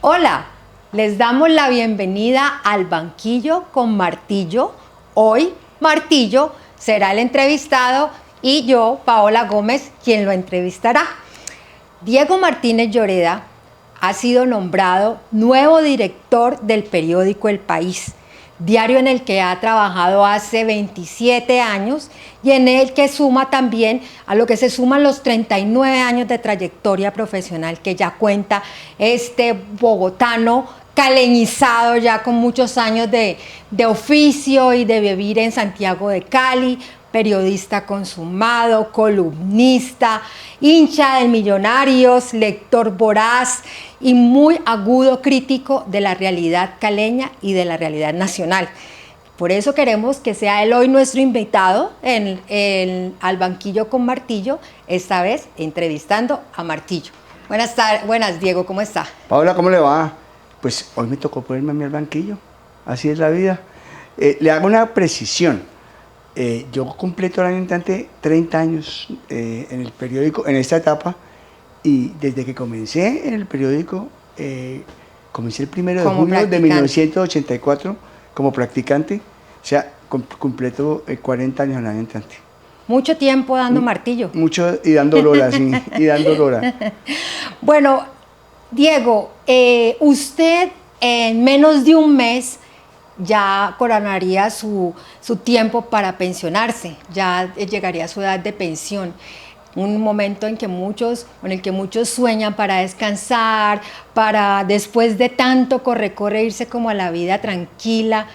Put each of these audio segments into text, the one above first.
Hola, les damos la bienvenida al Banquillo con Martillo. Hoy Martillo será el entrevistado y yo, Paola Gómez, quien lo entrevistará. Diego Martínez Lloreda ha sido nombrado nuevo director del periódico El País, diario en el que ha trabajado hace 27 años y en el que suma también a lo que se suman los 39 años de trayectoria profesional que ya cuenta este bogotano caleñizado, ya con muchos años de oficio y de vivir en Santiago de Cali, periodista consumado, columnista, hincha de Millonarios, lector voraz y muy agudo crítico de la realidad caleña y de la realidad nacional. Por eso queremos que sea él hoy nuestro invitado al Banquillo con Martillo, esta vez entrevistando a Martillo. Buenas tardes, buenas Diego, ¿cómo está? Paola, ¿cómo le va? Pues hoy me tocó ponerme a mí al banquillo, así es la vida. Le hago una precisión. Yo completo el año entrante 30 años en el periódico, en esta etapa, y desde que comencé en el periódico, comencé el 1 de junio de 1984 como practicante, o sea, completo 40 años en el año entrante. Mucho tiempo dando martillo. Mucho y dando lora, sí, y dando lora. Bueno, Diego, usted en menos de un mes ya coronaría su tiempo para pensionarse, ya llegaría a su edad de pensión. Un momento en el que muchos sueñan para descansar, para después de tanto corre irse como a la vida tranquila.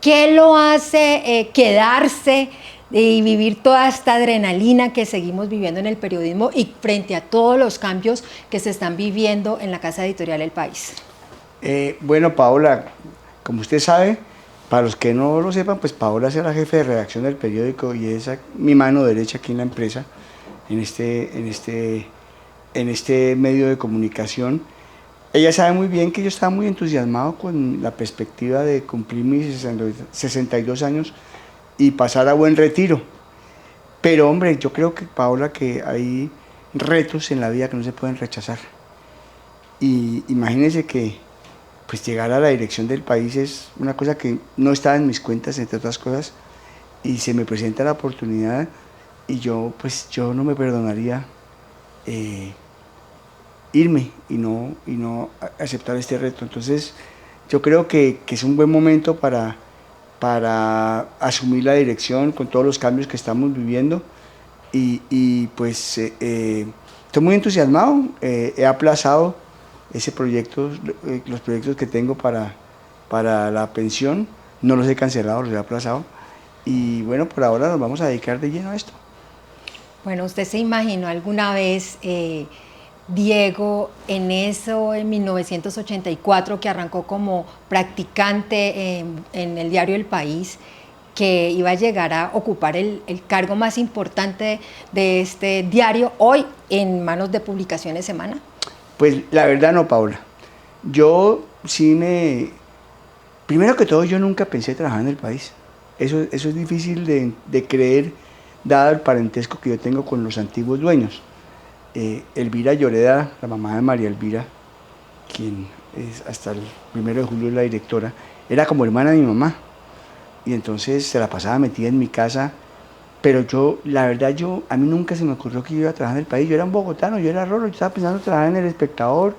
¿Qué lo hace quedarse y vivir toda esta adrenalina que seguimos viviendo en el periodismo y frente a todos los cambios que se están viviendo en la casa editorial El País? Bueno, Paola, como usted sabe, para los que no lo sepan, pues Paola es la jefe de redacción del periódico y es mi mano derecha aquí en la empresa, en este medio de comunicación. Ella sabe muy bien que yo estaba muy entusiasmado con la perspectiva de cumplir mis 62 años y pasar a buen retiro. Pero hombre, yo creo que, Paola, que hay retos en la vida que no se pueden rechazar. Y imagínese que pues llegar a la dirección del País es una cosa que no estaba en mis cuentas, entre otras cosas, y se me presenta la oportunidad y yo no me perdonaría irme y no aceptar este reto. Entonces yo creo que es un buen momento para asumir la dirección con todos los cambios que estamos viviendo y pues estoy muy entusiasmado. He aplazado ese proyecto, los proyectos que tengo para la pensión, no los he cancelado, los he aplazado y bueno, por ahora nos vamos a dedicar de lleno a esto. Bueno, ¿usted se imaginó alguna vez, Diego, en 1984 que arrancó como practicante en el diario El País, que iba a llegar a ocupar el cargo más importante de este diario hoy en manos de Publicaciones Semana? Pues la verdad no, Paula. Yo primero que todo, yo nunca pensé trabajar en El País. Eso es difícil de creer, dado el parentesco que yo tengo con los antiguos dueños. Elvira Lloreda, la mamá de María Elvira, quien es hasta el 1 de julio es la directora, era como hermana de mi mamá. Y entonces se la pasaba metida en mi casa. Pero la verdad, a mí nunca se me ocurrió que yo iba a trabajar en El País. Yo era un bogotano, yo era rolo, yo estaba pensando en trabajar en El Espectador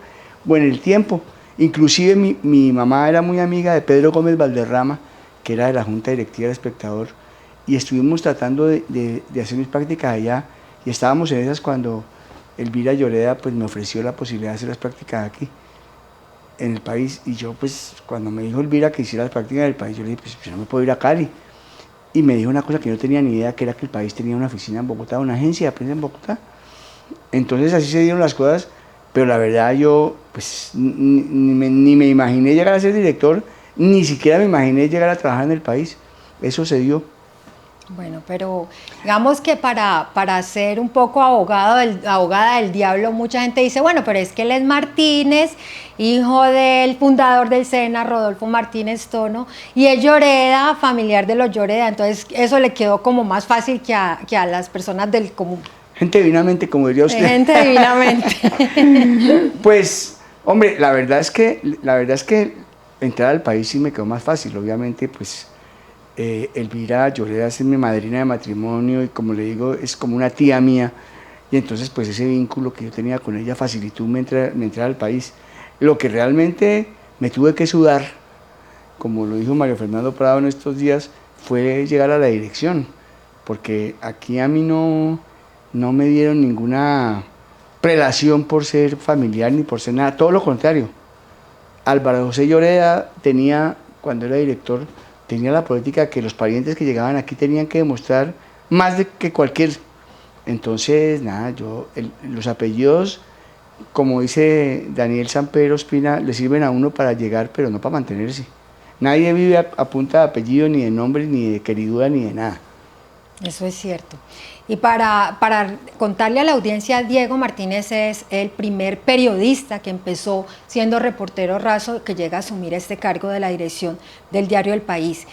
o en El Tiempo. Inclusive mi mamá era muy amiga de Pedro Gómez Valderrama, que era de la Junta Directiva del Espectador, y estuvimos tratando de hacer mis prácticas allá, y estábamos en esas cuando Elvira Lloreda pues, me ofreció la posibilidad de hacer las prácticas aquí, en El País, y yo pues cuando me dijo Elvira que hiciera las prácticas en El País, yo le dije, pues yo no me puedo ir a Cali. Y me dijo una cosa que yo no tenía ni idea, que era que El País tenía una oficina en Bogotá, una agencia de prensa en Bogotá. Entonces así se dieron las cosas, pero la verdad yo pues ni me imaginé llegar a ser director, ni siquiera me imaginé llegar a trabajar en El País. Eso se dio. Bueno, pero digamos que para ser un poco abogada del diablo, mucha gente dice, bueno, pero es que él es Martínez, hijo del fundador del SENA, Rodolfo Martínez Tono, y es Lloreda, familiar de los Lloreda, entonces eso le quedó como más fácil que a las personas del común. Gente divinamente, como diría usted. Gente divinamente. Pues Hombre, la verdad es que entrar al país sí me quedó más fácil. Obviamente, pues Elvira Lloreda es mi madrina de matrimonio y como le digo, es como una tía mía. Y entonces, pues ese vínculo que yo tenía con ella facilitó mi entrada al país. Lo que realmente me tuve que sudar, como lo dijo Mario Fernando Prado en estos días, fue llegar a la dirección, porque aquí a mí no me dieron ninguna prelación por ser familiar ni por ser nada, todo lo contrario. Álvaro José Lloreda tenía, cuando era director, tenía la política que los parientes que llegaban aquí tenían que demostrar más de que cualquier. Entonces, nada, los apellidos, como dice Daniel Sampero Espina, le sirven a uno para llegar, pero no para mantenerse. Nadie vive a punta de apellido, ni de nombre, ni de queridura, ni de nada. Eso es cierto. Y para contarle a la audiencia, Diego Martínez es el primer periodista que empezó siendo reportero raso que llega a asumir este cargo de la dirección del diario El País.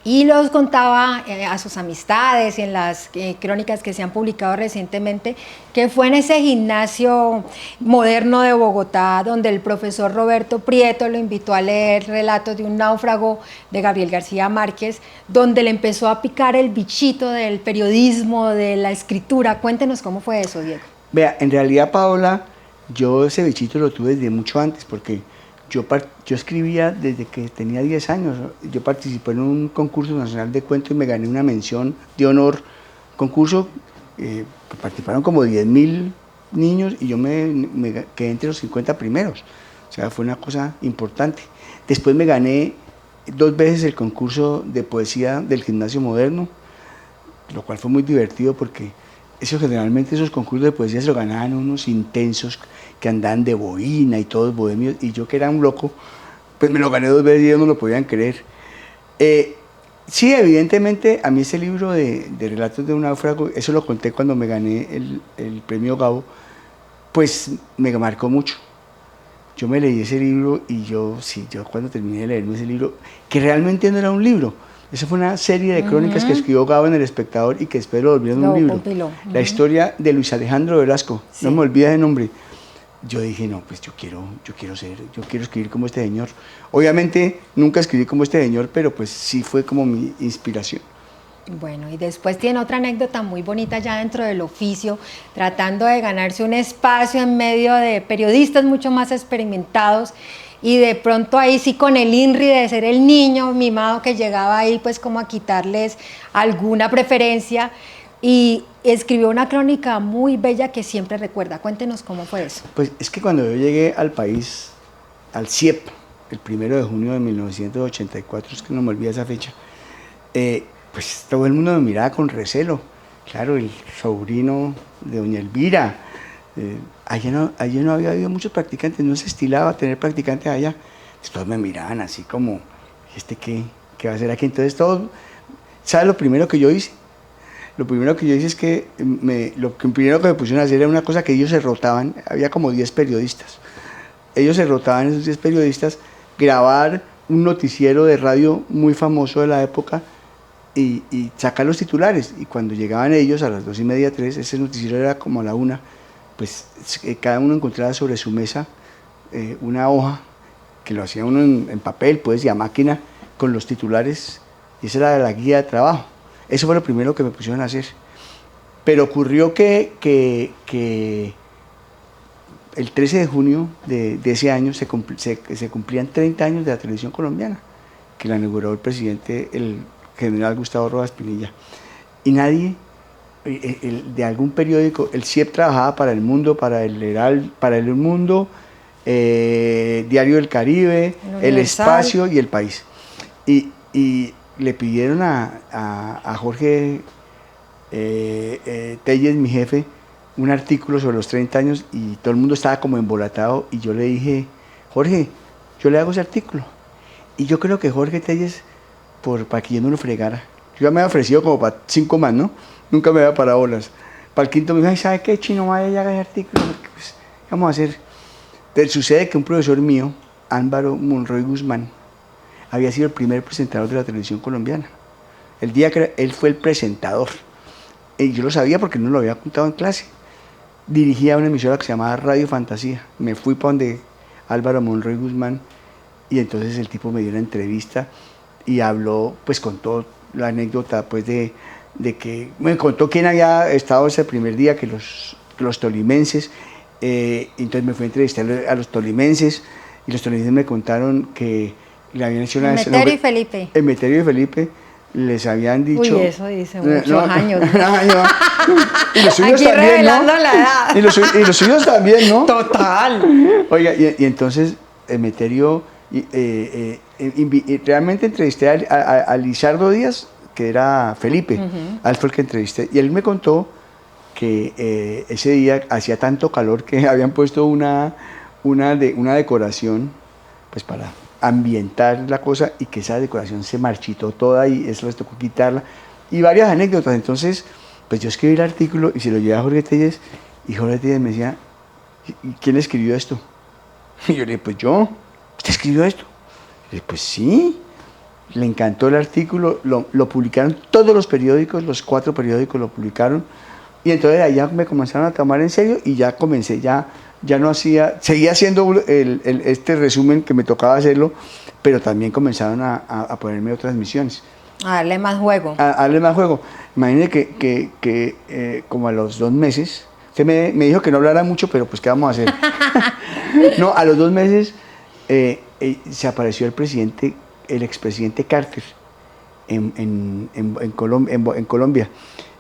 Y los contaba a sus amistades y en las crónicas que se han publicado recientemente, que fue en ese gimnasio moderno de Bogotá donde el profesor Roberto Prieto lo invitó a leer Relatos de un náufrago de Gabriel García Márquez, donde le empezó a picar el bichito del periodismo, de la escritura. Cuéntenos cómo fue eso, Diego. Vea, en realidad, Paola, yo ese bichito lo tuve desde mucho antes, porque yo escribía desde que tenía 10 años. Yo participé en un concurso nacional de cuento y me gané una mención de honor. Concurso, participaron como 10.000 niños y yo me quedé entre los 50 primeros. O sea, fue una cosa importante. Después me gané 2 veces el concurso de poesía del Gimnasio Moderno, lo cual fue muy divertido porque generalmente esos concursos de poesía se lo ganaban unos intensos que andaban de boina y todos bohemios, y yo que era un loco, pues me lo gané 2 veces y ellos no lo podían creer. Sí, evidentemente, a mí ese libro de Relatos de un náufrago, eso lo conté cuando me gané el premio Gabo, pues me marcó mucho. Yo me leí ese libro y yo cuando terminé de leerme ese libro, que realmente no era un libro, eso fue una serie de crónicas que escribió Gabo en El Espectador y que después lo volvieron un libro. La historia de Luis Alejandro Velasco, sí. No me olvides el nombre. Yo dije, no, pues yo quiero escribir como este señor. Obviamente nunca escribí como este señor, pero pues sí fue como mi inspiración. Bueno, y después tiene otra anécdota muy bonita ya dentro del oficio, tratando de ganarse un espacio en medio de periodistas mucho más experimentados, y de pronto ahí sí con el INRI de ser el niño mimado que llegaba ahí pues como a quitarles alguna preferencia, y escribió una crónica muy bella que siempre recuerda. Cuéntenos cómo fue eso. Pues es que cuando yo llegué al país, al CIEP, el 1 de junio de 1984, es que no me olvida esa fecha, pues todo el mundo me miraba con recelo. Claro, el sobrino de doña Elvira, allá no había habido muchos practicantes, no se estilaba tener practicantes allá. Todos me miraban así como, ¿qué va a hacer aquí? Entonces todos, ¿sabes lo primero que yo hice? Lo primero que yo hice es que lo primero que me pusieron a hacer era una cosa que ellos se rotaban, había como 10 periodistas. Ellos se rotaban, esos 10 periodistas, grabar un noticiero de radio muy famoso de la época y sacar los titulares. Y cuando llegaban ellos a las 2:30, 3, ese noticiero era como a la 1, pues cada uno encontraba sobre su mesa una hoja, que lo hacía uno en papel, pues, y a máquina, con los titulares, y esa era la guía de trabajo. Eso fue lo primero que me pusieron a hacer. Pero ocurrió que el 13 de junio de ese año se cumplían 30 años de la televisión colombiana, que la inauguró el presidente, el general Gustavo Rojas Pinilla. Y nadie de algún periódico, el CIEP trabajaba para El Mundo, para El Heraldo, para El Mundo, Diario del Caribe, El Espacio y El País. Y le pidieron a Jorge Telles, mi jefe, un artículo sobre los 30 años y todo el mundo estaba como embolatado, y yo le dije, Jorge, yo le hago ese artículo. Y yo creo que Jorge Telles, para que yo no lo fregara, yo ya me había ofrecido como para 5 más, ¿no? Nunca me había parado bolas. Para el quinto me dijo, ay, ¿sabe qué, Chino? Vaya y haga ese artículo, pues, ¿qué vamos a hacer? Entonces sucede que un profesor mío, Álvaro Monroy Guzmán, había sido el primer presentador de la televisión colombiana. El día que él fue el presentador, y yo lo sabía porque no lo había contado en clase. Dirigía una emisora que se llamaba Radio Fantasía. Me fui para donde Álvaro Monroy Guzmán, y entonces el tipo me dio una entrevista y habló, pues contó la anécdota, pues de que, me contó quién había estado ese primer día, que los tolimenses, entonces me fui a entrevistar a los tolimenses, y los tolimenses me contaron que le habían hecho una... Emeterio y Felipe. Emeterio y Felipe les habían dicho... Uy, eso dice muchos años. Y los suyos aquí también, revelando ¿no? la edad. Y los suyos también, ¿no? Total. Oiga, y entonces Emeterio, realmente entrevisté a Lizardo Díaz, que era Felipe, a él fue el que entrevisté, y él me contó que ese día hacía tanto calor que habían puesto una decoración, pues para ambientar la cosa, y que esa decoración se marchitó toda y eso les tocó quitarla, y varias anécdotas. Entonces, pues yo escribí el artículo y se lo llevé a Jorge Telles, y Jorge Telles me decía, ¿y quién escribió esto? Y yo le dije, pues yo. ¿Usted escribió esto? Y le dije, pues sí. Le encantó el artículo, lo publicaron todos los periódicos, los 4 periódicos lo publicaron, y entonces allá me comenzaron a tomar en serio, y ya comencé, ya no hacía, seguía haciendo este resumen que me tocaba hacerlo, pero también comenzaron a ponerme otras misiones. A darle más juego. A darle más juego. Imagínate que como a los 2 meses, usted me dijo que no hablara mucho, pero pues ¿qué vamos a hacer? No, a los 2 meses se apareció el expresidente Carter en Colombia.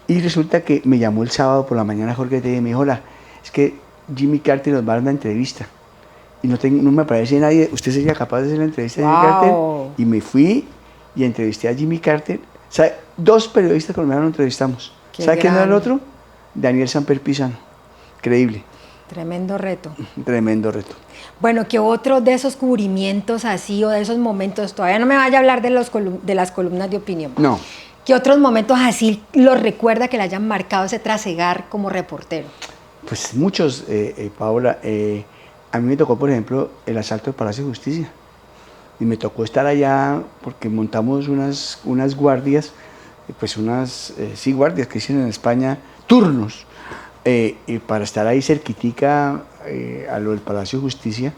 Y resulta que me llamó el sábado por la mañana Jorge Tellez y me dijo, hola, es que Jimmy Carter nos va a dar una entrevista. Y no me aparece nadie, ¿usted sería capaz de hacer la entrevista a Jimmy Carter? Y me fui y entrevisté a Jimmy Carter. ¿Sabe? 2 periodistas colombianos lo entrevistamos. ¿Sabe quién era el otro? Daniel Samper Pizano. Increíble. Tremendo reto. Tremendo reto. Bueno, ¿qué otro de esos cubrimientos así o de esos momentos? Todavía no me vaya a hablar de las columnas de opinión. No. ¿Qué otros momentos así los recuerda que le hayan marcado ese trasegar como reportero? Pues muchos, Paola. A mí me tocó, por ejemplo, el asalto al Palacio de Justicia. Y me tocó estar allá porque montamos unas guardias, pues sí, guardias que dicen en España, turnos, y para estar ahí cerquitica a lo del Palacio de Justicia.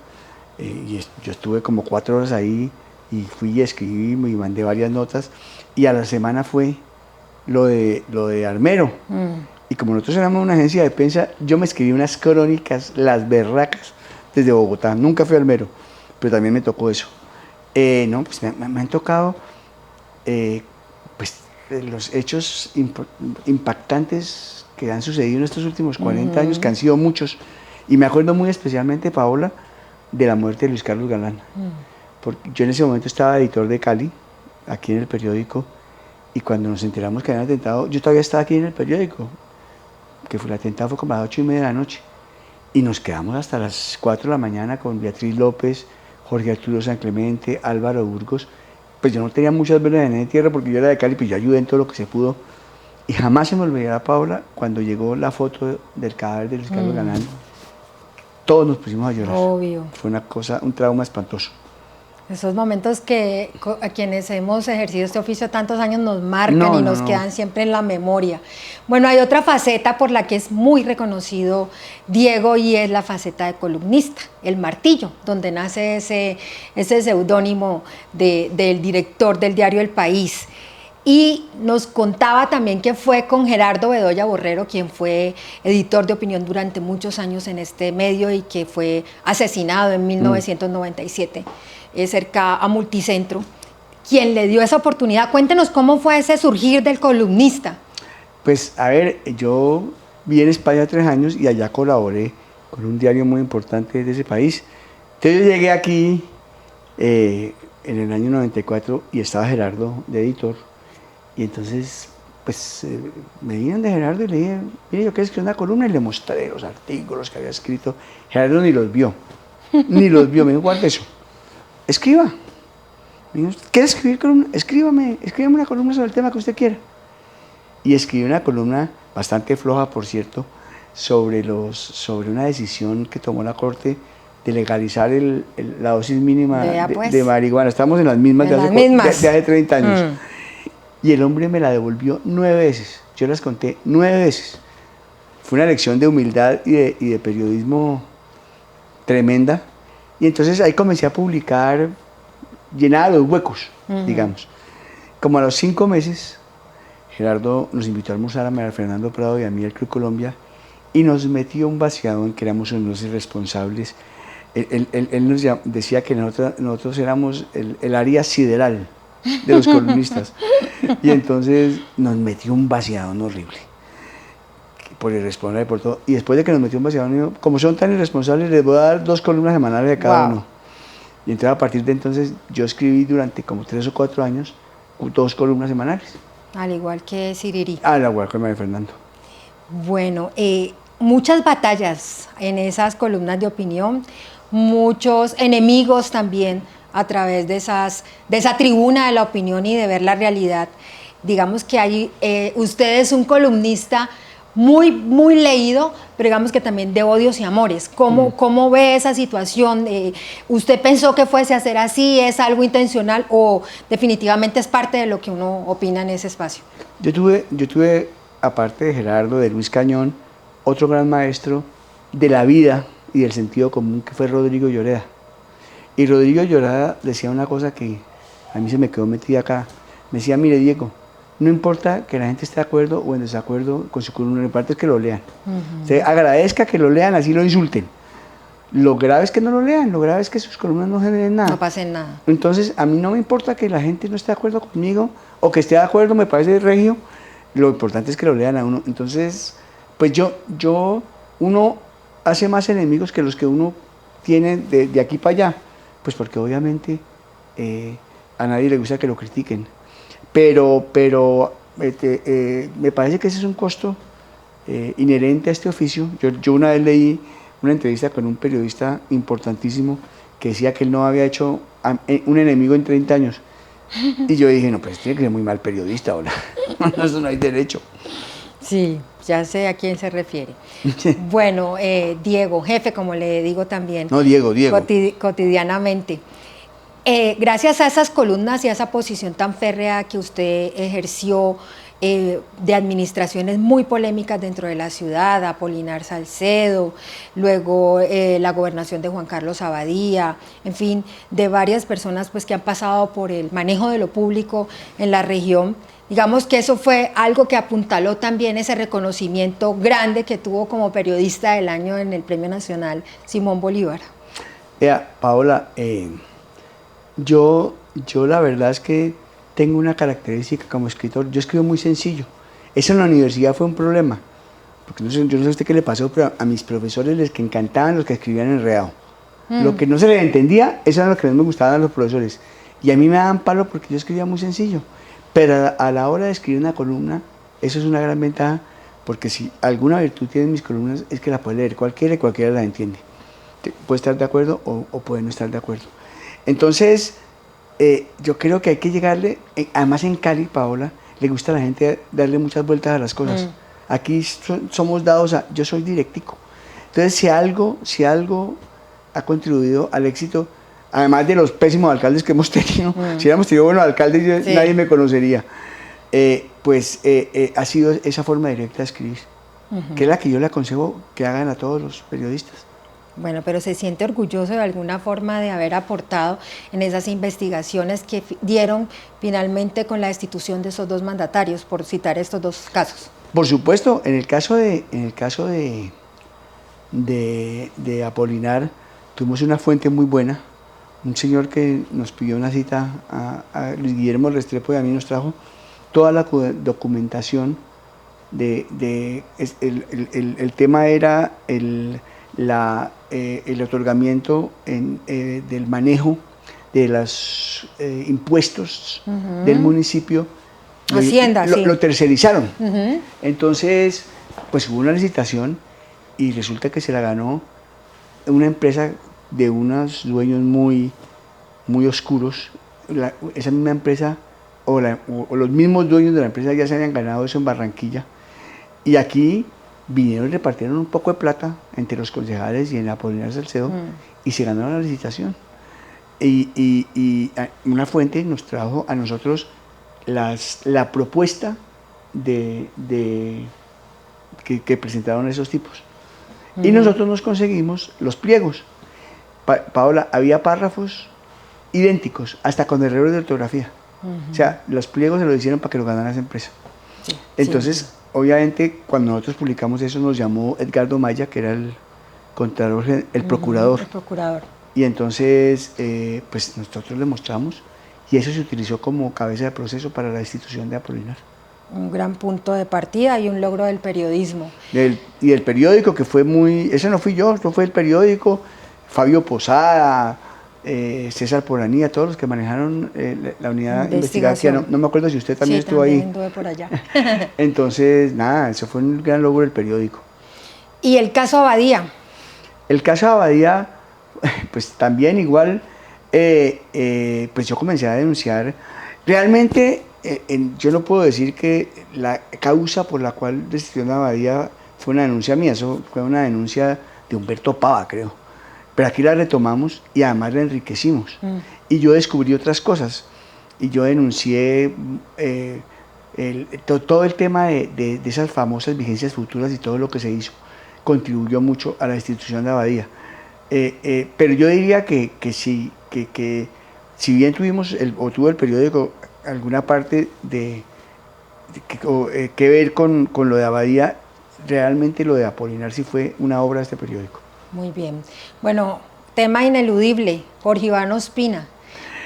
Y yo estuve como 4 horas ahí y fui y escribí y mandé varias notas. Y a la semana fue lo de Armero. Y como nosotros éramos una agencia de prensa, yo me escribí unas crónicas, las berracas, desde Bogotá. Nunca fui a Armero, pero también me tocó eso. No, pues me han tocado pues, los hechos impactantes que han sucedido en estos últimos 40 años, que han sido muchos. Y me acuerdo muy especialmente, Paola, de la muerte de Luis Carlos Galán. Porque yo en ese momento estaba editor de Cali, aquí en el periódico, y cuando nos enteramos que habían atentado, yo todavía estaba aquí en el periódico, que el atentado fue como a las 8:30 de la noche. Y nos quedamos hasta las 4 de la mañana con Beatriz López, Jorge Arturo San Clemente, Álvaro Burgos. Pues yo no tenía muchas velas en el tierra porque yo era de Cali, pues yo ayudé en todo lo que se pudo. Y jamás se me olvidará, Paula, cuando llegó la foto del cadáver de Luis Carlos Galán. Todos nos pusimos a llorar. Obvio. Fue una cosa, un trauma espantoso. Esos momentos que a quienes hemos ejercido este oficio tantos años nos marcan y nos quedan siempre en la memoria. Bueno, hay otra faceta por la que es muy reconocido Diego, y es la faceta de columnista, El Martillo, donde nace ese seudónimo del director del diario El País. Y nos contaba también que fue con Gerardo Bedoya Borrero, quien fue editor de opinión durante muchos años en este medio y que fue asesinado en 1997. Cerca a Multicentro, quien le dio esa oportunidad. Cuéntenos cómo fue ese surgir del columnista. Pues, a ver, yo viví en España 3 años y allá colaboré con un diario muy importante de ese país. Entonces yo llegué aquí en el año 94 y estaba Gerardo de editor. Y entonces, pues, me vino de Gerardo y le dije, mire, yo quiero escribir una columna, y le mostré los artículos que había escrito. Gerardo ni los vio, me dijo, guarda eso. Escriba. ¿Quiere escribir columna? Escríbame una columna sobre el tema que usted quiera. Y escribí una columna bastante floja, por cierto, sobre una decisión que tomó la Corte de legalizar la dosis mínima de marihuana. Estamos en las mismas de hace 30 años. Y el hombre me la devolvió 9 veces. Yo las conté 9 veces. Fue una lección de humildad y de periodismo tremenda. Y entonces ahí comencé a publicar, llenaba los huecos, digamos. Como a los 5 meses, Gerardo nos invitó a almorzar a María Fernando Prado y a mí al Club Colombia y nos metió un vaciado en que éramos unos irresponsables. Él nos decía que nosotros éramos el área sideral de los columnistas. Y entonces nos metió un vaciado horrible, por irresponsable, por todo. Y después de que nos metió un vaciado, como son tan irresponsables, les voy a dar 2 columnas semanales de cada uno. Y entonces a partir de entonces yo escribí durante como 3 o 4 años 2 columnas semanales. Al igual que Siriri. Al igual que María Fernando. Bueno, muchas batallas en esas columnas de opinión, muchos enemigos también a través de esa tribuna de la opinión y de ver la realidad. Digamos que hay, usted es un columnista muy leído, pero digamos que también de odios y amores. ¿Cómo ve esa situación? ¿Usted pensó que fuese a ser así? ¿Es algo intencional o definitivamente es parte de lo que uno opina en ese espacio? Yo tuve, aparte de Gerardo, de Luis Cañón, otro gran maestro de la vida y del sentido común, que fue Rodrigo Lloreda. Y Rodrigo Lloreda decía una cosa que a mí se me quedó metida acá. Me decía, mire Diego, no importa que la gente esté de acuerdo o en desacuerdo con su columna, lo importante es que lo lean. Se agradezca que lo lean, así lo insulten. Lo grave es que no lo lean, lo grave es que sus columnas no generen nada. No pasen nada. Entonces, a mí no me importa que la gente no esté de acuerdo conmigo o que esté de acuerdo, me parece regio. Lo importante es que lo lean a uno. Entonces, pues uno hace más enemigos que los que uno tiene de aquí para allá. Pues porque obviamente a nadie le gusta que lo critiquen. Pero me parece que ese es un costo inherente a este oficio. Yo una vez leí una entrevista con un periodista importantísimo que decía que él no había hecho un enemigo en 30 años. Y yo dije, no, pues tiene que ser muy mal periodista, ¿o no? Eso no hay derecho. Sí, ya sé a quién se refiere. Bueno, Diego, jefe, como le digo también. No, Diego. Cotidianamente. Gracias a esas columnas y a esa posición tan férrea que usted ejerció de administraciones muy polémicas dentro de la ciudad, Apolinar Salcedo, luego la gobernación de Juan Carlos Abadía, en fin, de varias personas pues, que han pasado por el manejo de lo público en la región. Digamos que eso fue algo que apuntaló también ese reconocimiento grande que tuvo como periodista del año en el Premio Nacional Simón Bolívar. Paola, yo la verdad es que tengo una característica como escritor, yo escribo muy sencillo. Eso en la universidad fue un problema, porque yo no sé a usted qué le pasó, pero a mis profesores les que encantaban los que escribían enredado. Lo que no se les entendía, eso era lo que no me gustaban a los profesores. Y a mí me daban palo porque yo escribía muy sencillo. Pero a la hora de escribir una columna, eso es una gran ventaja, porque si alguna virtud tienen mis columnas es que la puede leer cualquiera y cualquiera la entiende. Puede estar de acuerdo o puede no estar de acuerdo. Entonces, yo creo que hay que llegarle, además en Cali, Paola, le gusta a la gente darle muchas vueltas a las cosas. Aquí somos dados a, yo soy directico. Entonces, si algo ha contribuido al éxito, además de los pésimos alcaldes que hemos tenido, si hubiéramos tenido buenos alcaldes, sí, nadie me conocería, ha sido esa forma directa de escribir, que es la que yo le aconsejo que hagan a todos los periodistas. Bueno, pero se siente orgulloso de alguna forma de haber aportado en esas investigaciones que dieron finalmente con la destitución de esos 2 mandatarios, por citar estos 2 casos. Por supuesto, en el caso de Apolinar, tuvimos una fuente muy buena, un señor que nos pidió una cita a Luis Guillermo Restrepo y a mí nos trajo toda la documentación el tema era el otorgamiento del manejo de los impuestos del municipio. Hacienda, sí. Lo tercerizaron. Entonces, pues hubo una licitación y resulta que se la ganó una empresa de unos dueños muy oscuros. Esa misma empresa o los mismos dueños de la empresa ya se habían ganado eso en Barranquilla. Y aquí vinieron y repartieron un poco de plata entre los concejales y en Apolinar Salcedo y se ganaron la licitación. Y una fuente nos trajo a nosotros la propuesta que presentaron esos tipos. Y nosotros nos conseguimos los pliegos. Paola, había párrafos idénticos, hasta con errores de ortografía. O sea, los pliegos se lo hicieron para que lo ganara esa empresa. Sí, Entonces, sí. obviamente, cuando nosotros publicamos eso, nos llamó Edgardo Maya, que era el contralor, el procurador. El procurador. Y entonces, pues nosotros le mostramos, y eso se utilizó como cabeza de proceso para la destitución de Apolinar. Un gran punto de partida y un logro del periodismo. Y el periódico, que fue muy... Ese no fui yo, no fue el periódico, Fabio Posada, César Poranía, todos los que manejaron la unidad investigativa. No me acuerdo si usted también estuvo ahí. Sí, también estuve por allá. Entonces, nada, eso fue un gran logro del periódico. ¿Y el caso Abadía? El caso Abadía, pues también igual, pues yo comencé a denunciar. Realmente, yo no puedo decir que la causa por la cual destituyeron a Abadía fue una denuncia mía, eso fue una denuncia de Humberto Pava, creo. Pero aquí la retomamos y además la enriquecimos. Y yo descubrí otras cosas. Y yo denuncié todo el tema de esas famosas vigencias futuras y todo lo que se hizo. Contribuyó mucho a la destitución de Abadía. Pero yo diría que si bien tuvo el periódico alguna parte que ver con lo de Abadía, realmente lo de Apolinar sí fue una obra de este periódico. Muy bien. Bueno, tema ineludible, Jorge Iván Ospina.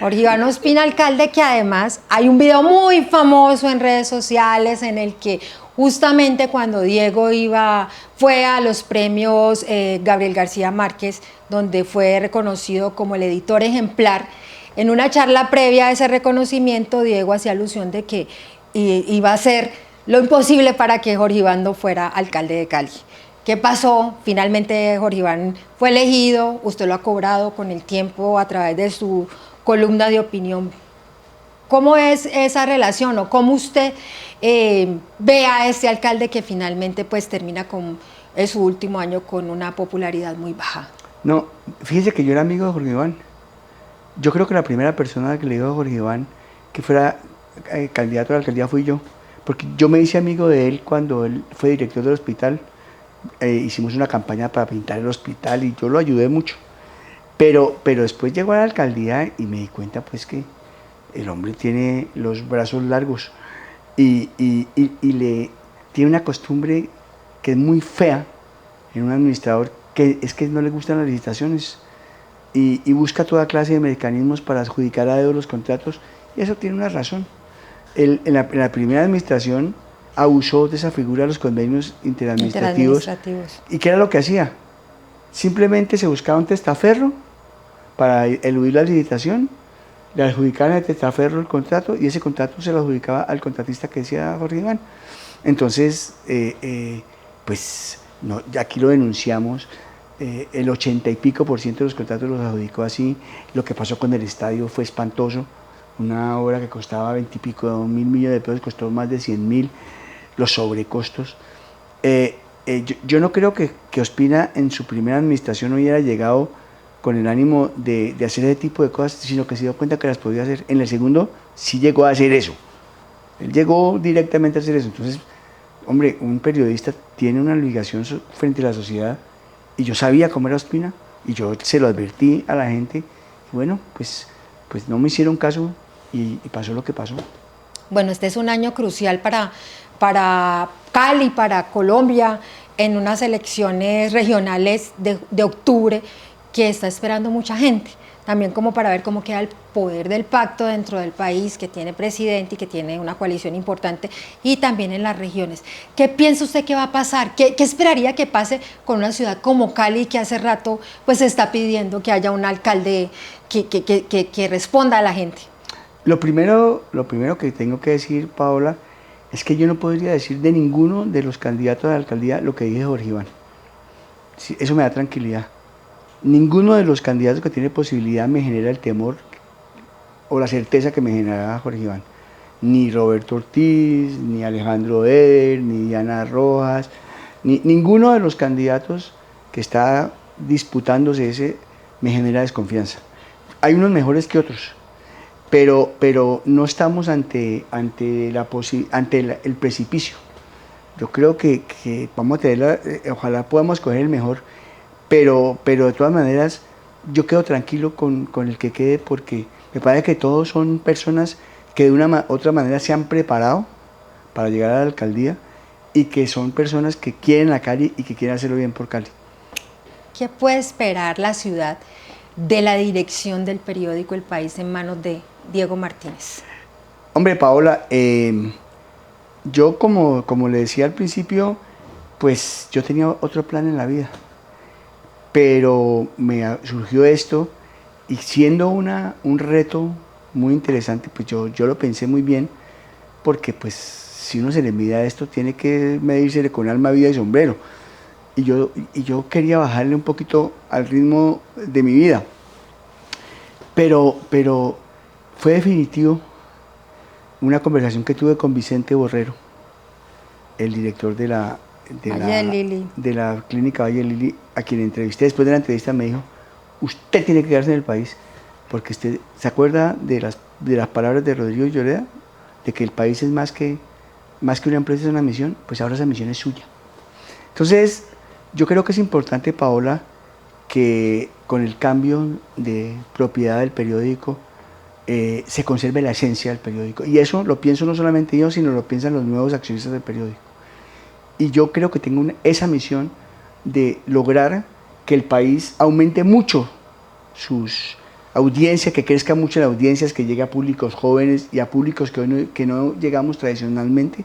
Jorge Iván Ospina, alcalde, que además hay un video muy famoso en redes sociales en el que justamente cuando Diego fue a los premios Gabriel García Márquez, donde fue reconocido como el editor ejemplar. En una charla previa a ese reconocimiento, Diego hacía alusión de que iba a hacer lo imposible para que Jorge Iván no fuera alcalde de Cali. ¿Qué pasó? Finalmente Jorge Iván fue elegido, usted lo ha cobrado con el tiempo a través de su columna de opinión. ¿Cómo es esa relación o cómo usted ve a este alcalde que finalmente pues termina con su último año con una popularidad muy baja? No, fíjese que yo era amigo de Jorge Iván. Yo creo que la primera persona que le dijo a Jorge Iván que fuera candidato a la alcaldía fui yo, porque yo me hice amigo de él cuando él fue director del hospital. Hicimos una campaña para pintar el hospital y yo lo ayudé mucho. Pero después llegó a la alcaldía y me di cuenta pues que el hombre tiene los brazos largos y tiene una costumbre que es muy fea en un administrador, que es que no le gustan las licitaciones y busca toda clase de mecanismos para adjudicar a dedo los contratos, y eso tiene una razón. En la primera administración abusó de esa figura de los convenios interadministrativos. ¿Y qué era lo que hacía? Simplemente se buscaba un testaferro para eludir la licitación, le adjudicaban al testaferro el contrato y ese contrato se lo adjudicaba al contratista que decía Jorge Iván. Entonces, pues no, aquí lo denunciamos, el 80 y pico % de los contratos los adjudicó así. Lo que pasó con el estadio fue espantoso, una obra que costaba 20 y pico mil millones de pesos, costó más de 100.000, los sobrecostos. Yo no creo que Ospina en su primera administración hubiera llegado con el ánimo de hacer ese tipo de cosas, sino que se dio cuenta que las podía hacer. En el segundo sí llegó a hacer eso. Él llegó directamente a hacer eso. Entonces, hombre, un periodista tiene una obligación frente a la sociedad, y yo sabía cómo era Ospina, y yo se lo advertí a la gente, y bueno, pues no me hicieron caso, y pasó lo que pasó. Bueno, este es un año crucial para Cali, para Colombia, en unas elecciones regionales de octubre, que está esperando mucha gente, también como para ver cómo queda el poder del pacto dentro del país, que tiene presidente y que tiene una coalición importante, y también en las regiones. ¿Qué piensa usted que va a pasar? ¿Qué esperaría que pase con una ciudad como Cali, que hace rato pues está pidiendo que haya un alcalde que responda a la gente? Lo primero que tengo que decir, Paola, es que yo no podría decir de ninguno de los candidatos a la alcaldía lo que dije Jorge Iván. Sí, eso me da tranquilidad. Ninguno de los candidatos que tiene posibilidad me genera el temor o la certeza que me generaba Jorge Iván. Ni Roberto Ortiz, ni Alejandro Eder, ni Diana Rojas, ninguno de los candidatos que está disputándose ese me genera desconfianza. Hay unos mejores que otros, pero no estamos ante el precipicio. Yo creo que vamos a tener ojalá podamos coger el mejor, pero de todas maneras yo quedo tranquilo con el que quede, porque me parece que todos son personas que de una otra manera se han preparado para llegar a la alcaldía y que son personas que quieren a Cali y que quieren hacerlo bien por Cali. ¿Qué puede esperar la ciudad de la dirección del periódico El País en manos de Diego Martínez? Hombre, Paola, yo como le decía al principio, pues yo tenía otro plan en la vida, pero surgió esto y siendo un reto muy interesante, pues yo lo pensé muy bien, porque pues si uno se le mide a esto, tiene que medírsele con alma, vida y sombrero. Y yo quería bajarle un poquito al ritmo de mi vida, pero fue definitivo una conversación que tuve con Vicente Borrero, el director de la clínica Valle del Lili, a quien entrevisté. Después de la entrevista me dijo: usted tiene que quedarse en el país, porque usted se acuerda de las palabras de Rodrigo Lloreda, de que el país es más que una empresa, es una misión. Pues ahora esa misión es suya. Entonces yo creo que es importante, Paola, que con el cambio de propiedad del periódico se conserve la esencia del periódico, y eso lo pienso no solamente yo, sino lo piensan los nuevos accionistas del periódico. Y yo creo que tengo esa misión de lograr que el país aumente mucho sus audiencias, que crezca mucho la audiencia, que llegue a públicos jóvenes y a públicos que no llegamos tradicionalmente,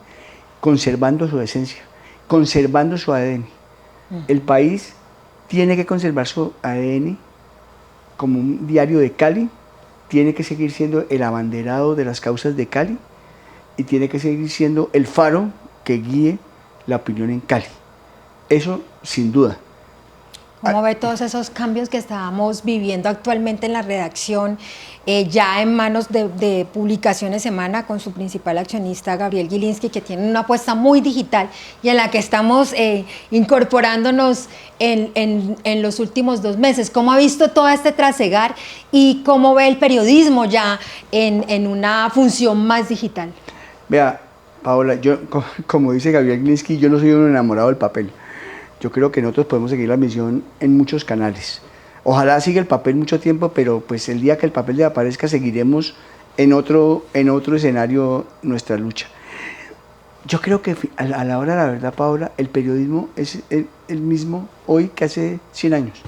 conservando su esencia, conservando su ADN. El país tiene que conservar su ADN como un diario de Cali, tiene que seguir siendo el abanderado de las causas de Cali y tiene que seguir siendo el faro que guíe la opinión en Cali. Eso sin duda. ¿Cómo ve todos esos cambios que estábamos viviendo actualmente en la redacción, ya en manos de Publicaciones Semana, con su principal accionista Gabriel Gilinski, que tiene una apuesta muy digital y en la que estamos incorporándonos en los últimos 2 meses? ¿Cómo ha visto todo este trasegar y cómo ve el periodismo ya en una función más digital? Vea, Paola, yo, como dice Gabriel Gilinski, yo no soy un enamorado del papel. Yo creo que nosotros podemos seguir la misión en muchos canales. Ojalá siga el papel mucho tiempo, pero pues el día que el papel desaparezca seguiremos en otro escenario nuestra lucha. Yo creo que a la hora de la verdad, Paola, el periodismo es el mismo hoy que hace 100 años.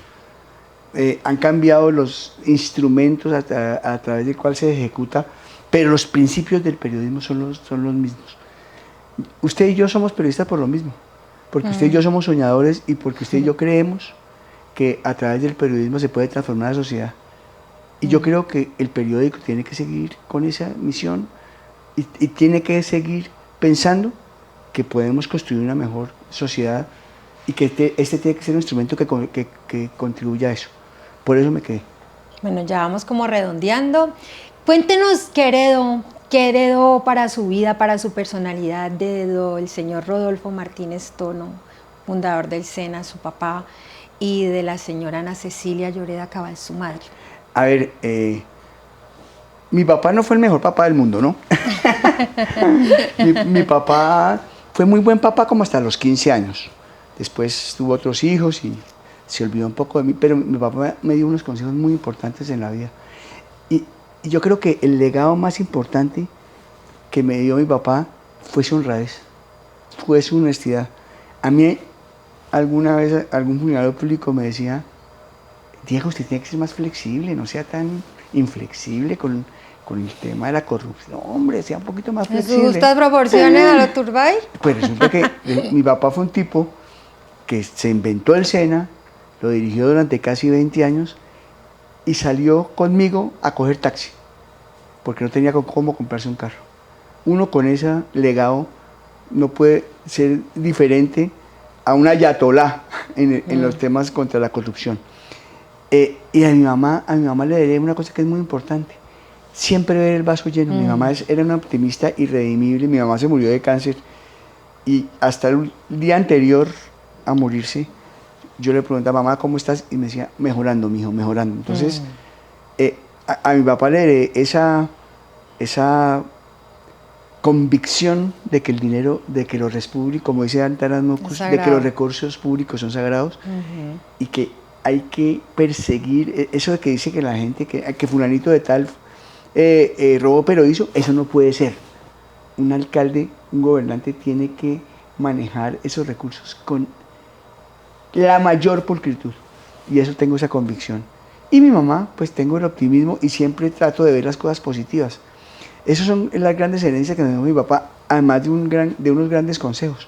Han cambiado los instrumentos a través del cual se ejecuta, pero los principios del periodismo son los mismos. Usted y yo somos periodistas por lo mismo, porque usted y yo somos soñadores y porque usted y yo creemos que a través del periodismo se puede transformar la sociedad. Y yo creo que el periódico tiene que seguir con esa misión y tiene que seguir pensando que podemos construir una mejor sociedad y que este tiene que ser un instrumento que contribuya a eso. Por eso me quedé. Bueno, ya vamos como redondeando. Cuéntenos qué heredó para su vida, para su personalidad, el señor Rodolfo Martínez Tono, fundador del SENA, su papá, y de la señora Ana Cecilia Lloreda Cabal, su madre. A ver, mi papá no fue el mejor papá del mundo, ¿no? mi papá fue muy buen papá como hasta los 15 años. Después tuvo otros hijos y se olvidó un poco de mí, pero mi papá me dio unos consejos muy importantes en la vida. Y yo creo que el legado más importante que me dio mi papá fue su honradez, fue su honestidad. A mí alguna vez algún funcionario público me decía: Diego, usted tiene que ser más flexible, no sea tan inflexible con el tema de la corrupción. Hombre, sea un poquito más flexible. ¿Justas proporciones a lo Turbay? Pues resulta que mi papá fue un tipo que se inventó el SENA, lo dirigió durante casi 20 años y salió conmigo a coger taxi, porque no tenía cómo comprarse un carro. Uno con ese legado no puede ser diferente a un ayatolá en los temas contra la corrupción. Y a mi mamá le diré una cosa que es muy importante: siempre ver el vaso lleno. Mi mamá era una optimista irredimible. Mi mamá se murió de cáncer y hasta el día anterior a morirse yo le preguntaba: mamá, ¿cómo estás? Y me decía: mejorando, mijo, mejorando. Entonces a mi papá le heredé esa convicción de que el dinero, de que los recursos públicos son sagrados, y que hay que perseguir, eso de que dice que la gente, que fulanito de tal robó pero hizo, eso no puede ser. Un alcalde, un gobernante tiene que manejar esos recursos con la mayor pulcritud, y eso tengo esa convicción. Y mi mamá, pues tengo el optimismo y siempre trato de ver las cosas positivas. Esas son las grandes herencias que me dejó mi papá, además de unos grandes consejos,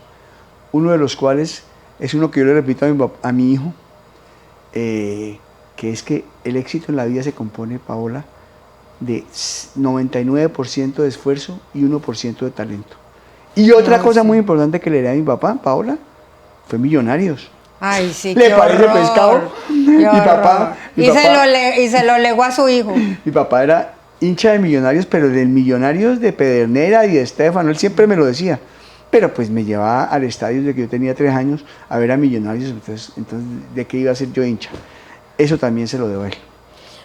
uno de los cuales es uno que yo le repito a mi hijo, que es que el éxito en la vida se compone, Paola, de 99% de esfuerzo y 1% de talento. Y otra cosa muy importante que le heredé a mi papá, Paola, fue Millonarios. Ay, sí, ¿Le qué parece horror, pescado? Mi papá, y se lo legó a su hijo. mi papá era hincha de Millonarios, pero de Millonarios de Pedernera y de Estefano, él siempre me lo decía. Pero pues me llevaba al estadio desde que yo tenía 3 años a ver a Millonarios, entonces ¿de qué iba a ser yo hincha? Eso también se lo debo a él.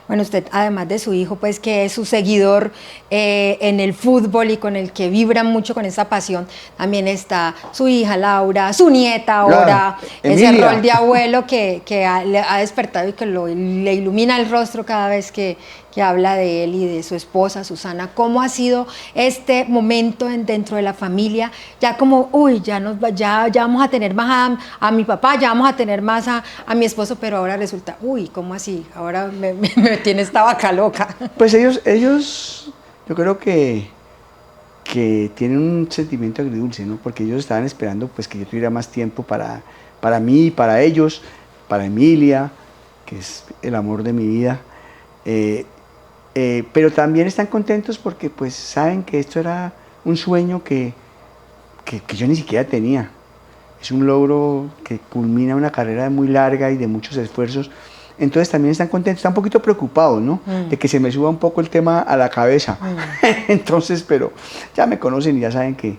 Bueno, usted, además de su hijo, pues que es su seguidor en el fútbol y con el que vibra mucho con esa pasión, también está su hija Laura, su nieta ahora, ese Emilia. rol de abuelo que le ha despertado y que le ilumina el rostro cada vez que habla de él y de su esposa Susana. ¿Cómo ha sido este momento dentro de la familia? Ya como, uy, ya vamos a tener más a mi papá, ya vamos a tener más a mi esposo, pero ahora resulta, uy, ¿cómo así? Ahora me tiene esta vaca loca. Pues ellos yo creo que tienen un sentimiento agridulce, ¿no? Porque ellos estaban esperando pues que yo tuviera más tiempo para mí, para ellos, para Emilia, que es el amor de mi vida. Pero también están contentos porque pues saben que esto era un sueño que yo ni siquiera tenía. Es un logro que culmina una carrera muy larga y de muchos esfuerzos. Entonces también están contentos, están un poquito preocupados, ¿no? De que se me suba un poco el tema a la cabeza. Entonces, pero ya me conocen y ya saben que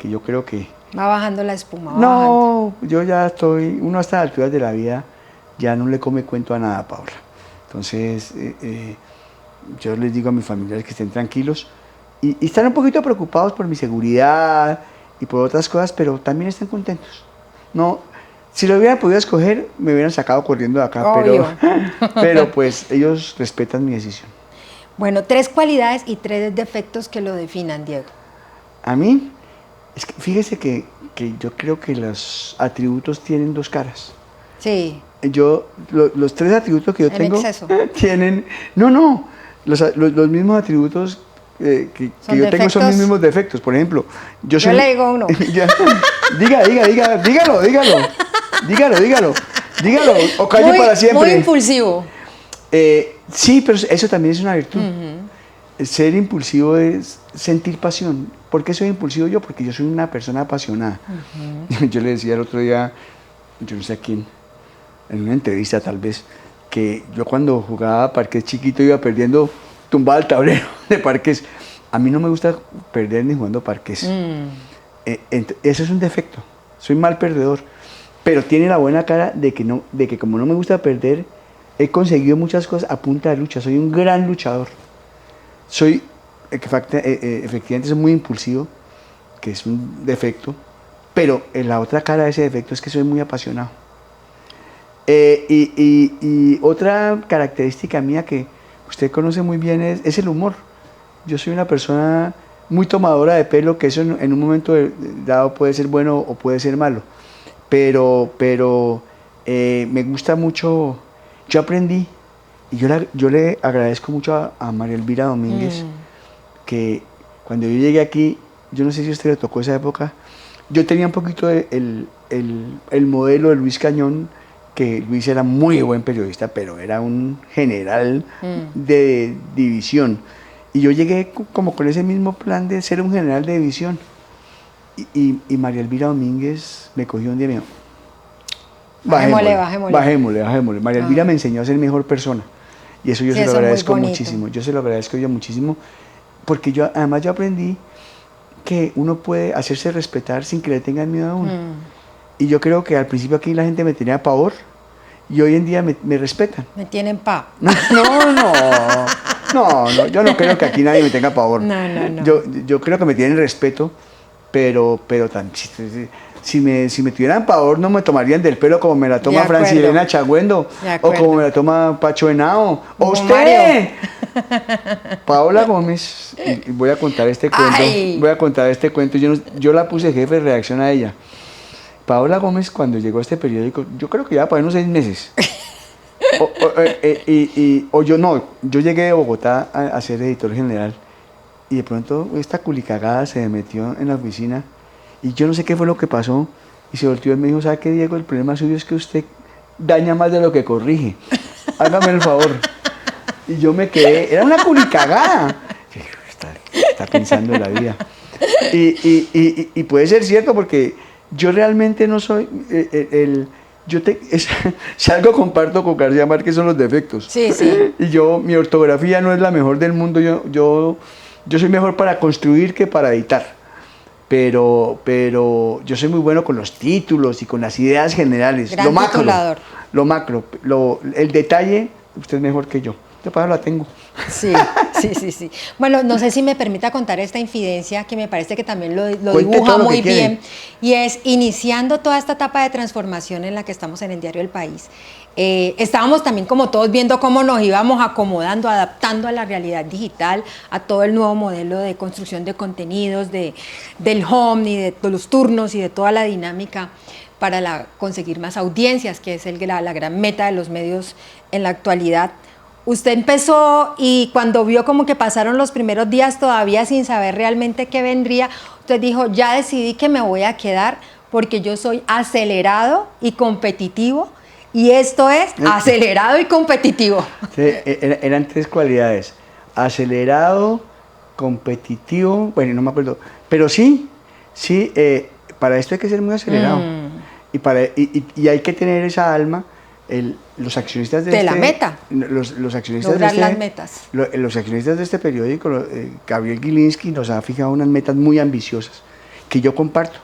yo creo que... Va bajando la espuma, va No, yo ya estoy, uno a estas alturas de la vida ya no le come cuento a nada, Paula. Entonces, yo les digo a mis familiares que estén tranquilos y están un poquito preocupados por mi seguridad y por otras cosas, pero también están contentos. No, si lo hubieran podido escoger, me hubieran sacado corriendo de acá, pero pues ellos respetan mi decisión. Bueno, 3 cualidades y 3 defectos que lo definan, Diego. A mí, es que fíjese que yo creo que los atributos tienen 2 caras. Sí. Los 3 atributos que yo tengo exceso. tienen... No, los mismos atributos que yo tengo son mis mismos defectos. Por ejemplo, yo le digo uno. Dígalo, o calle para siempre. Muy impulsivo. Sí, pero eso también es una virtud. Ser impulsivo es sentir pasión. ¿Por qué soy impulsivo yo? Porque yo soy una persona apasionada. Yo le decía el otro día, yo no sé a quién, en una entrevista tal vez, que yo cuando jugaba parqués chiquito iba perdiendo, tumbaba el tablero de parqués. A mí no me gusta perder ni jugando parqués. Eso es un defecto. Soy mal perdedor. Pero tiene la buena cara de que como no me gusta perder, he conseguido muchas cosas a punta de lucha. Soy un gran luchador. Efectivamente soy muy impulsivo, que es un defecto, pero la otra cara de ese defecto es que soy muy apasionado. Y otra característica mía que usted conoce muy bien es el humor. Yo soy una persona muy tomadora de pelo, que eso en un momento dado puede ser bueno o puede ser malo. Pero me gusta mucho, yo aprendí, y yo le agradezco mucho a María Elvira Domínguez, que cuando yo llegué aquí, yo no sé si a usted le tocó esa época, yo tenía un poquito el modelo de Luis Cañón, que Luis era muy buen periodista, pero era un general de división. Y yo llegué como con ese mismo plan de ser un general de división. Y María Elvira Domínguez me cogió un día y me dijo, bajémosle. María Elvira me enseñó a ser mejor persona. Y eso yo se lo agradezco muchísimo. Yo se lo agradezco yo muchísimo. Porque además yo aprendí que uno puede hacerse respetar sin que le tengan miedo a uno. Y yo creo que al principio aquí la gente me tenía pavor y hoy en día me respetan. Me tienen pa. No, yo no creo que aquí nadie me tenga pavor. No. Yo creo que me tienen respeto, pero si me tuvieran pavor no me tomarían del pelo como me la toma Francilena Chagüendo, o como me la toma Pacho Henao, o usted. Paola Gómez, y voy a contar este cuento, yo la puse jefe de redacción a ella. Paola Gómez, cuando llegó a este periódico, yo creo que ya para unos 6 meses. Yo llegué de Bogotá a ser editor general y de pronto esta culicagada se me metió en la oficina y yo no sé qué fue lo que pasó y se volteó y me dijo, ¿sabe qué, Diego? El problema suyo es que usted daña más de lo que corrige. Hágame el favor. Y yo me quedé, era una culicagada. Está pensando en la vida. Y puede ser cierto porque yo realmente no soy si algo comparto con García Márquez son los defectos. Sí, sí. Y mi ortografía no es la mejor del mundo, yo soy mejor para construir que para editar. Pero yo soy muy bueno con los títulos y con las ideas generales. Gran titulador. El detalle, usted es mejor que yo. Yo para la tengo. Sí. Bueno, no sé si me permita contar esta infidencia que me parece que también lo dibuja muy bien, y es iniciando toda esta etapa de transformación en la que estamos en el diario El País. Estábamos también como todos viendo cómo nos íbamos acomodando, adaptando a la realidad digital, a todo el nuevo modelo de construcción de contenidos, del home y de los turnos y de toda la dinámica para conseguir más audiencias, que es la gran meta de los medios en la actualidad. Usted empezó y cuando vio como que pasaron los primeros días todavía sin saber realmente qué vendría, usted dijo, ya decidí que me voy a quedar porque yo soy acelerado y competitivo, y esto es acelerado y competitivo. Sí, eran 3 cualidades: acelerado, competitivo, bueno, no me acuerdo, pero sí, para esto hay que ser muy acelerado y hay que tener esa alma. Los accionistas de la meta, los accionistas lograr las metas. Los accionistas de este periódico, Gabriel Gilinski, nos ha fijado unas metas muy ambiciosas que yo comparto.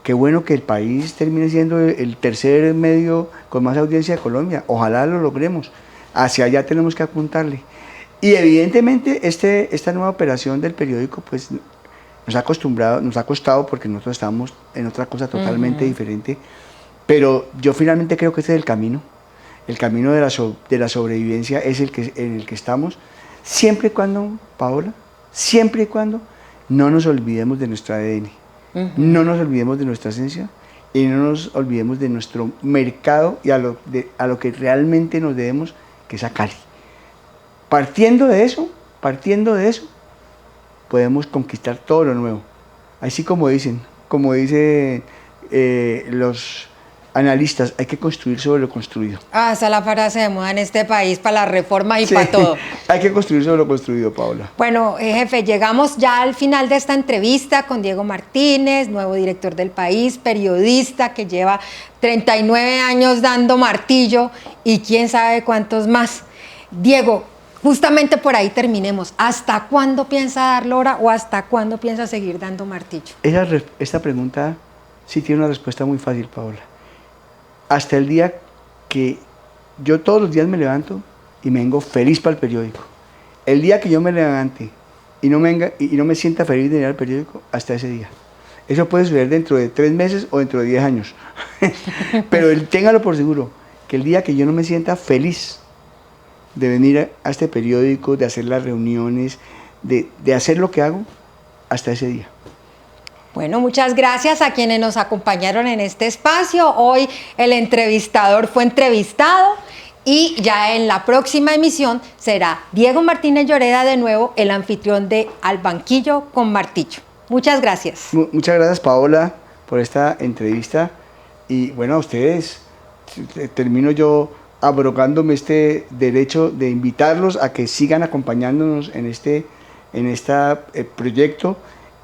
Qué bueno que El País termine siendo el 3er medio con más audiencia de Colombia. Ojalá lo logremos. Hacia allá tenemos que apuntarle. Y evidentemente esta nueva operación del periódico pues nos ha costado porque nosotros estamos en otra cosa totalmente diferente. Pero yo finalmente creo que este es el camino. El camino de la sobrevivencia es en el que estamos, siempre y cuando, Paola, siempre y cuando no nos olvidemos de nuestro ADN, no nos olvidemos de nuestra esencia y no nos olvidemos de nuestro mercado y a lo que realmente nos debemos, que es a Cali. Partiendo de eso, podemos conquistar todo lo nuevo. Así como dicen los analistas, hay que construir sobre lo construido. Esa es la frase de moda en este país para la reforma y para todo. Hay que construir sobre lo construido, Paola. Bueno, jefe, llegamos ya al final de esta entrevista con Diego Martínez, nuevo director del País, periodista que lleva 39 años dando martillo y quién sabe cuántos más. Diego, justamente por ahí terminemos. ¿Hasta cuándo piensa dar lora o hasta cuándo piensa seguir dando martillo? Esta pregunta sí tiene una respuesta muy fácil, Paola. Hasta el día que yo todos los días me levanto y me vengo feliz para el periódico. El día que yo me levante y no me sienta feliz de ir al periódico, hasta ese día. Eso puede suceder dentro de 3 meses o dentro de 10 años. Pero téngalo por seguro, que el día que yo no me sienta feliz de venir a este periódico, de hacer las reuniones, de hacer lo que hago, hasta ese día. Bueno, muchas gracias a quienes nos acompañaron en este espacio. Hoy el entrevistador fue entrevistado y ya en la próxima emisión será Diego Martínez Lloreda de nuevo, el anfitrión de Al Banquillo con Martillo. Muchas gracias. Muchas gracias, Paola, por esta entrevista. Y bueno, a ustedes, termino yo abrogándome este derecho de invitarlos a que sigan acompañándonos en este proyecto.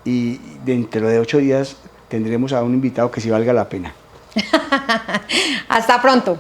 Y dentro de 8 días tendremos a un invitado que sí valga la pena. Hasta pronto.